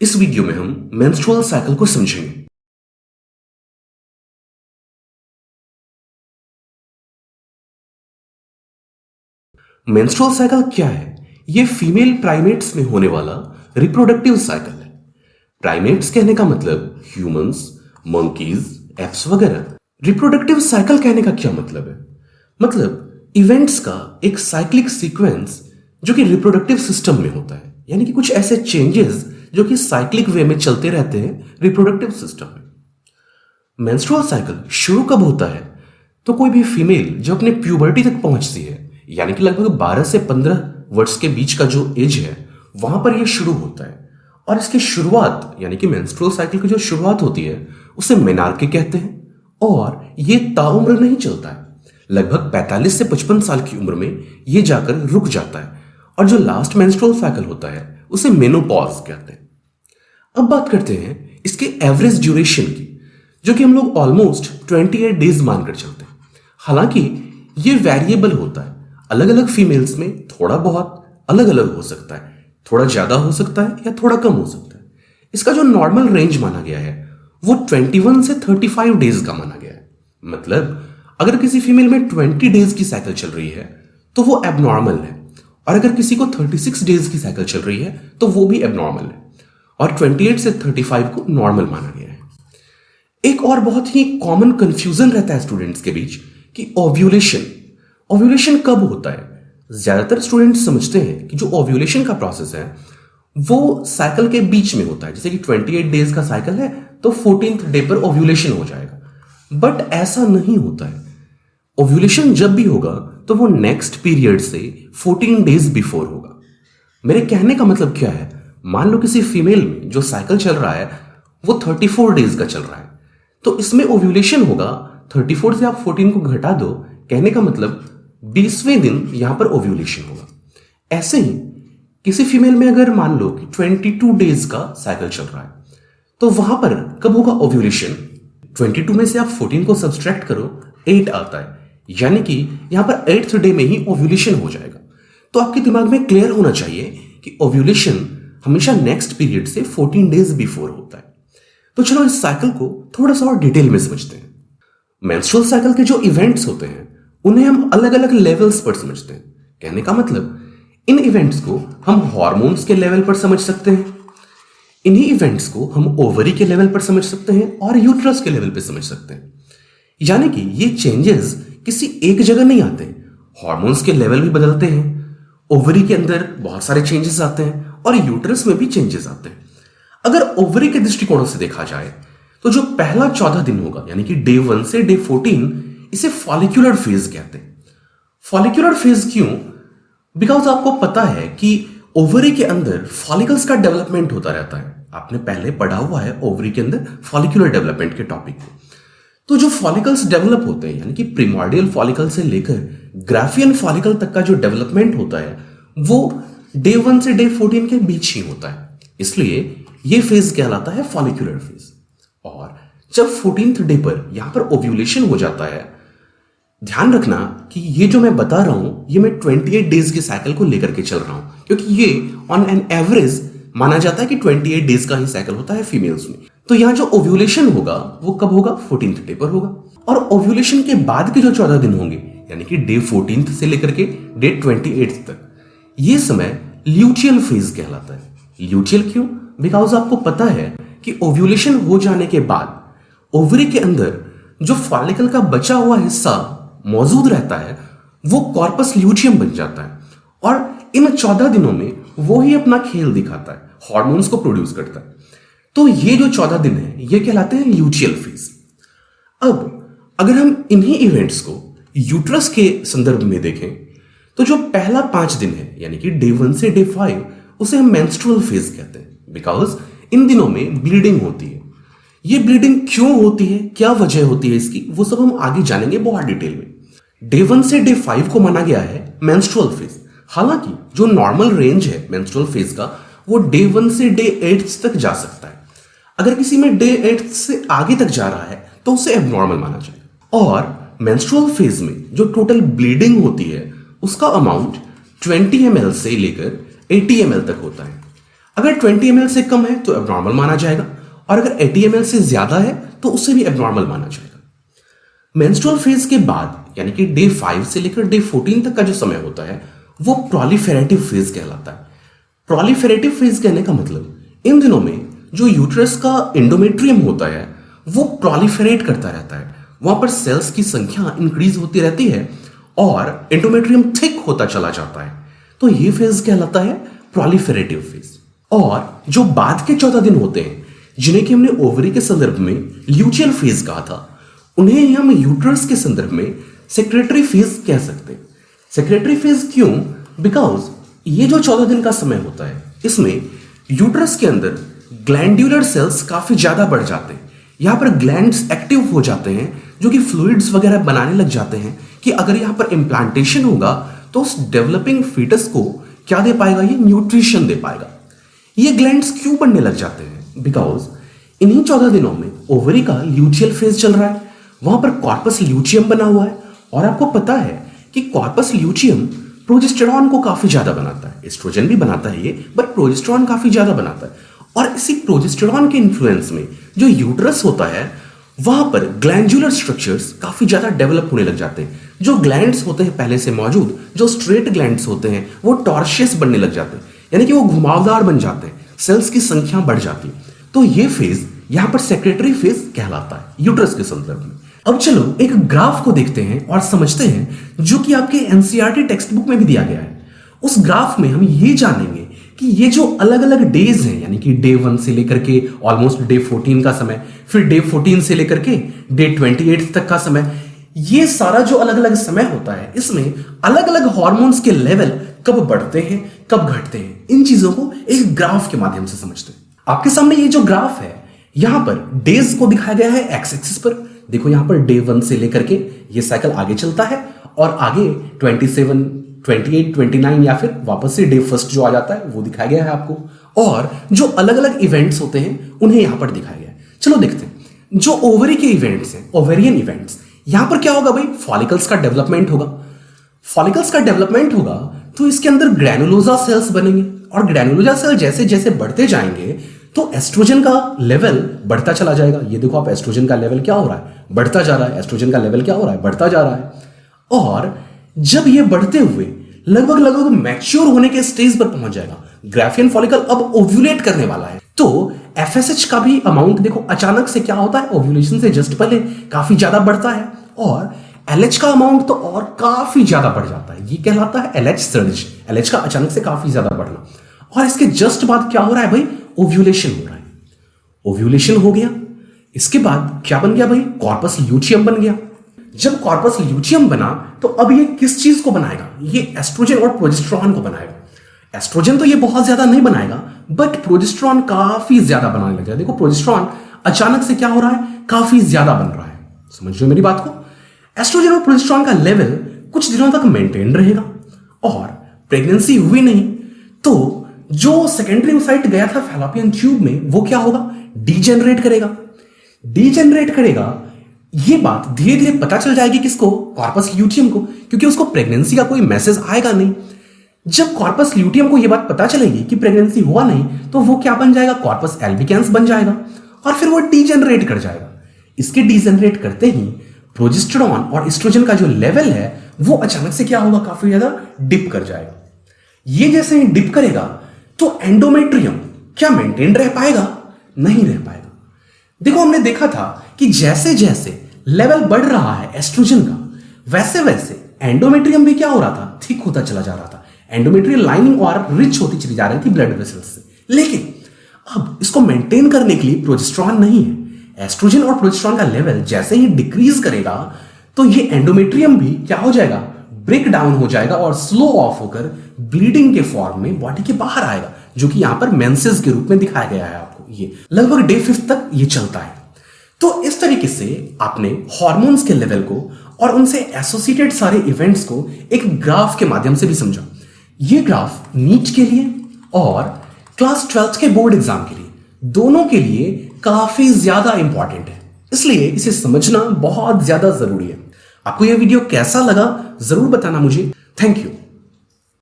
इस वीडियो में हम मेंस्ट्रुअल साइकिल को समझेंगे। मेंस्ट्रुअल साइकिल क्या है? यह फीमेल प्राइमेट्स में होने वाला रिप्रोडक्टिव साइकिल है। प्राइमेट्स कहने का मतलब ह्यूमंस, मंकीज, एप्स वगैरह। रिप्रोडक्टिव साइकिल कहने का क्या मतलब है? मतलब इवेंट्स का एक साइक्लिक सीक्वेंस जो कि रिप्रोडक्टिव सिस्टम में होता है, यानी कि कुछ ऐसे चेंजेस जो कि साइक्लिक वे में चलते रहते हैं रिप्रोडक्टिव सिस्टम में। मेंस्ट्रुअल साइकिल शुरू कब होता है? तो कोई भी फीमेल जो अपने प्यूबर्टी तक पहुंचती है, यानी कि लगभग 12 से 15 वर्ष के बीच का जो एज है, वहां पर यह शुरू होता है। और इसकी शुरुआत यानी कि मेंस्ट्रुअल साइकिल की जो शुरुआत होती है उसे मेनार्के कहते हैं। और यह ताउम्र नहीं चलता है, लगभग 45 से 55 साल की उम्र में यह जाकर रुक जाता है। और जो लास्ट मेंस्ट्रुअल साइकिल होता है उसे मेनोपॉज कहते हैं। अब बात करते हैं इसके एवरेज ड्यूरेशन की, जो कि हम लोग ऑलमोस्ट 28 डेज मानकर चलते हैं। हालांकि ये वेरिएबल होता है, अलग अलग फीमेल्स में थोड़ा बहुत अलग अलग हो सकता है, थोड़ा ज्यादा हो सकता है या थोड़ा कम हो सकता है। इसका जो नॉर्मल रेंज माना गया है वो 21 से 35 डेज का माना गया है। मतलब अगर किसी फीमेल में 20 डेज की साइकिल चल रही है तो वो एबनॉर्मल है, और अगर किसी को 36 डेज की साइकिल चल रही है तो वो भी एबनॉर्मल है, और 28 से 35 को नॉर्मल माना गया है। एक और बहुत ही कॉमन कंफ्यूजन रहता है स्टूडेंट्स के बीच कि ओव्यूलेशन कब होता है। ज्यादातर स्टूडेंट्स समझते हैं कि जो ओव्यूलेशन का प्रोसेस है वो साइकिल के बीच में होता है, जैसे कि 28 डेज का साइकिल है तो 14th डे पर ओव्यूलेशन हो जाएगा। बट ऐसा नहीं होता है। ओव्यूलेशन जब भी होगा तो वो नेक्स्ट पीरियड से 14 डेज बिफोर होगा। मेरे कहने का मतलब क्या है? मान लो किसी फीमेल में जो साइकिल चल रहा है वो 34 डेज का चल रहा है, तो इसमें ओव्यूलेशन होगा 34 से आप 14 को घटा दो, कहने का मतलब 20वें दिन यहां पर ओव्यूलेशन होगा। ऐसे ही किसी फीमेल में अगर मान लो कि 22 डेज का साइकिल चल रहा है तो वहां पर कब होगा ओव्यूलेशन? 22 में से आप 14 को सब्सट्रैक्ट करो, 8 आता है, यानी कि यहां पर 8th डे में ही ओव्यूलेशन हो जाएगा। तो आपके दिमाग में क्लियर होना चाहिए कि ओव्यूलेशन हमेशा नेक्स्ट पीरियड से 14 डेज बिफोर होता है। तो चलो इस साइकिल को थोड़ा सा और डिटेल में समझते हैं। मेंस्ट्रुअल साइकिल के जो इवेंट्स होते हैं उन्हें हम अलग अलग लेवल्स पर समझते हैं। कहने का मतलब इन इवेंट्स को हम हॉर्मोन्स के लेवल पर समझ सकते हैं, इन्हीं इवेंट्स को हम ओवरी के लेवल पर समझ सकते हैं और यूट्रस के लेवल पर समझ सकते हैं। यानी कि ये चेंजेस किसी एक जगह नहीं आते, हॉर्मोन्स के लेवल भी बदलते हैं, ओवरी के अंदर बहुत सारे चेंजेस आते हैं और यूट्रस में भी चेंजेस आते हैं। अगर ओवरी के दृष्टिकोण से देखा जाए तो जो पहला 14 दिन होगा, यानी कि डे 1 से डे 14, इसे फॉलिक्यूलर फेज कहते हैं। फॉलिक्यूलर फेज क्यों? बिकॉज आपको पता है कि ओवरी के अंदर फॉलिकल्स का डेवलपमेंट होता रहता है। आपने पहले पढ़ा हुआ है ओवरी के अंदर फॉलिक्यूलर डेवलपमेंट के टॉपिक को। तो जो फॉलिकल्स डेवलप होते हैं, यानी कि प्रिमॉर्डियल फॉलिकल से लेकर ग्राफियन फॉलिकल तक का जो डेवलपमेंट होता है वो डे 1 से डे 14 के बीच ही होता है, इसलिए यह फेज कहलाता है फॉलिक्यूलर फेज। और जब 14th डे पर यहां पर ओव्यूलेशन हो जाता है, ध्यान रखना कि ये जो मैं बता रहा हूं ये मैं 28 डेज की साइकिल को लेकर के चल रहा हूं, क्योंकि ये ऑन एन एवरेज माना जाता है कि 28 डेज का ही साइकिल होता है फीमेल्स में। तो यहां जो ओव्यूलेशन होगा वो कब होगा? 14th डे पर होगा। और ओव्यूलेशन के बाद के जो 14 दिन होंगे, यानी कि डे 14th से लेकर के डे 28 तक, ये समय ल्यूटियल फेज कहलाता है। ल्यूटियल क्यों? बिकॉज आपको पता है कि ओव्यूलेशन हो जाने के बाद ओवरी के अंदर जो फॉलिकल का बचा हुआ हिस्सा मौजूद रहता है वो कॉर्पस ल्यूटियम बन जाता है, और इन 14 दिनों में वो ही अपना खेल दिखाता है, हार्मोन्स को प्रोड्यूस करता है। तो ये जो 14 दिन है ये कहलाते हैं ल्यूटियल फेज। अब अगर हम इन्हीं इवेंट्स को यूट्रस के संदर्भ में देखें तो जो पहला 5 दिन है, यानी कि डे 1 से डे 5, उसे हम मेंस्ट्रुअल फेज कहते हैं। बिकॉज इन दिनों में ब्लीडिंग होती है। ये ब्लीडिंग क्यों होती है, क्या वजह होती है इसकी, वो सब हम आगे जानेंगे बहुत डिटेल में। डे 1 से डे 5 को माना गया है मेंस्ट्रुअल फेज। हालांकि जो नॉर्मल रेंज है मेंस्ट्रुअल फेज का वो डे 1 से डे 8 तक जा सकता है। अगर किसी में डे 8 से आगे तक जा रहा है तो उसे एबनॉर्मल माना जाएगा। और मेंस्ट्रुअल फेज में जो टोटल ब्लीडिंग होती है उसका अमाउंट 20 ml से लेकर 80 ml तक होता है। अगर 20 ml से कम है तो एबनॉर्मल माना जाएगा, और अगर 80 ml से ज्यादा है तो उसे भी एबनॉर्मल माना जाएगा। मेंस्ट्रुअल फेज के बाद यानी कि डे 5 से लेकर डे 14 तक का जो समय होता है वो प्रोलिफेरेटिव फेज कहलाता है। प्रोलिफेरेटिव फेज कहने का मतलब इन दिनों में जो यूट्रस का एंडोमेट्रियम होता है वो प्रोलिफेरेट करता रहता है, वहां पर सेल्स की संख्या इंक्रीज होती रहती है और एंडोमेट्रियम थिक होता चला जाता है, तो ये फेज कहलाता है प्रोलिफेरेटिव फेज। और जो बाद के 14 दिन होते हैं जिन्हें कि हमने ओवरी के संदर्भ में ल्यूचियल फेज कहा था, उन्हें हम यूट्रस के संदर्भ में सेक्रेटरी फेज कह सकते हैं। सेक्रेटरी फेज क्यों? बिकॉज ये जो 14 दिन का समय होता है इसमें यूट्रस के अंदर ग्लैंड्यूलर सेल्स काफी ज्यादा बढ़ जाते हैं, यहां पर ग्लैंड्स एक्टिव हो जाते हैं जो कि फ्लूइड्स वगैरह बनाने लग जाते हैं कि अगर यहां पर इम्प्लांटेशन होगा तो उस डेवलपिंग फीटस को क्या दे पाएगा? ये न्यूट्रिशन दे पाएगा। ये ग्लैंड्स क्यों बढ़ने लग जाते हैं? बिकॉज इन्हीं 14 दिनों में ओवरी का ल्यूचियल फेज चल रहा है, वहां पर कॉर्पस ल्यूचियम बना हुआ है, और आपको पता है कि कॉर्पस ल्यूचियम प्रोजेस्टेरॉन को काफी ज्यादा बनाता है। एस्ट्रोजन भी बनाता है ये, बट प्रोजेस्टेरॉन काफी ज्यादा बनाता है। और इसी प्रोजेस्टेरॉन के इन्फ्लुएंस में जो यूट्रस होता है वहां पर ग्लैंडुलर स्ट्रक्चर्स काफी ज्यादा डेवलप होने लग जाते हैं। जो ग्लैंड्स होते हैं पहले से मौजूद, जो स्ट्रेट ग्लैंड्स होते हैं वो टॉर्शियस बनने लग जाते हैं, यानी कि वो घुमावदार बन जाते हैं, सेल्स की संख्या बढ़ जाती है। तो ये फेज यहां पर सेक्रेटरी फेज कहलाता है यूट्रस के संदर्भ में। अब चलो एक ग्राफ को देखते हैं और समझते हैं जो कि आपके एनसीईआरटी टेक्स्ट बुक में भी दिया गया है। उस ग्राफ में हम ये जानेंगे कि ये जो अलग अलग डेज हैं, यानी कि डे 1 से लेकर के ऑलमोस्ट डे 14 का समय, फिर डे 14 से लेकर के डे 28 तक का समय, ये सारा जो अलग अलग समय होता है इसमें अलग अलग हार्मोन्स के लेवल कब बढ़ते हैं कब घटते हैं, इन चीजों को एक ग्राफ के माध्यम से समझते हैं। आपके सामने ये जो ग्राफ है यहां पर डेज को दिखाया गया है एक्स एक्सिस पर। देखो यहां पर डे 1 से लेकर के ये साइकिल आगे चलता है और आगे 27, 28, 29 या फिर वापस से डे फर्स्ट जो आ जाता है वो दिखाया गया है आपको। और जो अलग अलग इवेंट्स होते हैं उन्हें यहां पर दिखाया गया है। चलो देखते हैं जो ओवरी के इवेंट्स हैं, ओवेरियन इवेंट्स, यहां पर क्या होगा भाई? फॉलिकल्स का डेवलपमेंट होगा। फॉलिकल्स का डेवलपमेंट होगा तो इसके अंदर ग्रैनुलोजा सेल्स बनेंगे, और ग्रैनुलोजा सेल जैसे जैसे बढ़ते जाएंगे तो एस्ट्रोजन का लेवल बढ़ता चला जाएगा। ये देखो आप, एस्ट्रोजन का लेवल क्या हो रहा है? बढ़ता जा रहा है। एस्ट्रोजन का लेवल क्या हो रहा है? बढ़ता जा रहा है। और जब ये बढ़ते हुए लगभग लगभग मैच्योर होने के स्टेज पर पहुंच जाएगा, ग्राफियन फॉलिकल अब ओव्यूलेट करने वाला है, तो एफएसएच का भी अमाउंट देखो अचानक से क्या होता है, ओव्यूलेशन से जस्ट पहले काफी ज्यादा बढ़ता है, और एलएच का अमाउंट तो और काफी ज्यादा बढ़ जाता है। ये कहलाता है एलएच सर्ज, एलएच का अचानक से काफी ज्यादा बढ़ना। और इसके जस्ट बाद क्या हो रहा है भाई? ओव्यूलेशन हो रहा है। ओव्यूलेशन हो गया, इसके बाद क्या बन गया भाई? कॉर्पस ल्यूचियम बन गया। जब कॉर्पस ल्यूचियम बना तो अब ये किस चीज को बनाएगा? ये एस्ट्रोजन और प्रोजेस्टेरॉन को बनाएगा। एस्ट्रोजन तो ये बहुत ज्यादा नहीं बनाएगा, बट प्रोजेस्टेरॉन काफी ज्यादा बनाने लग जाएगा। देखो प्रोजेस्टेरॉन अचानक से क्या हो रहा है? काफी ज्यादा बन रहा है। समझ रहे हो मेरी बात को? एस्ट्रोजन और प्रोजेस्टेरॉन का लेवल कुछ दिनों तक मेंटेन रहेगा, और प्रेगनेंसी हुई नहीं तो जो सेकेंडरी ओसाइट गया था फैलोपियन ट्यूब में वो क्या होगा? डीजेनरेट करेगा। डीजेनरेट करेगा, ये बात धीरे धीरे पता चल जाएगी किसको? कॉर्पस ल्यूटियम को, क्योंकि उसको प्रेगनेंसी का कोई मैसेज आएगा नहीं। जब कॉर्पस ल्यूटियम को यह बात पता चलेगी कि प्रेगनेंसी हुआ नहीं तो वो क्या बन जाएगा? कॉर्पस एल्बिकेंस बन जाएगा, और फिर वो डीजेनरेट कर जाएगा। इसके डीजेनरेट करते ही प्रोजेस्टेरॉन और एस्ट्रोजन का जो लेवल है वो अचानक से क्या होगा? काफी ज्यादा डिप कर जाएगा। ये जैसे ही डिप करेगा तो एंडोमेट्रियम क्या मेंटेन रह पाएगा? नहीं रह पाएगा। देखो हमने देखा था कि जैसे जैसे लेवल बढ़ रहा है एस्ट्रोजन का, वैसे वैसे एंडोमेट्रियम भी क्या हो रहा था? थिक होता चला जा रहा था। एंडोमेट्रियल लाइनिंग और रिच होती चली जा रही थी ब्लड वेसल्स से। लेकिन अब इसको मेंटेन करने के लिए प्रोजेस्टेरॉन नहीं है। एस्ट्रोजन और प्रोजेस्टेरॉन का लेवल जैसे ही डिक्रीज करेगा तो ये एंडोमेट्रियम भी क्या हो जाएगा? ब्रेक डाउन हो जाएगा और स्लो ऑफ होकर ब्लीडिंग के फॉर्म में बॉडी के बाहर आएगा, जो कि यहां पर मेंसेस के रूप में दिखाया गया है आपको। ये लगभग डे 5 तक ये चलता है। तो इस तरीके से आपने हार्मोन्स के लेवल को और उनसे एसोसिएटेड सारे इवेंट्स को एक ग्राफ के माध्यम से भी समझा। ये ग्राफ नीट के लिए और क्लास 12th के बोर्ड एग्जाम के लिए, दोनों के लिए काफी ज्यादा इंपॉर्टेंट है, इसलिए इसे समझना बहुत ज्यादा जरूरी है। आपको यह वीडियो कैसा लगा जरूर बताना मुझे। Thank you.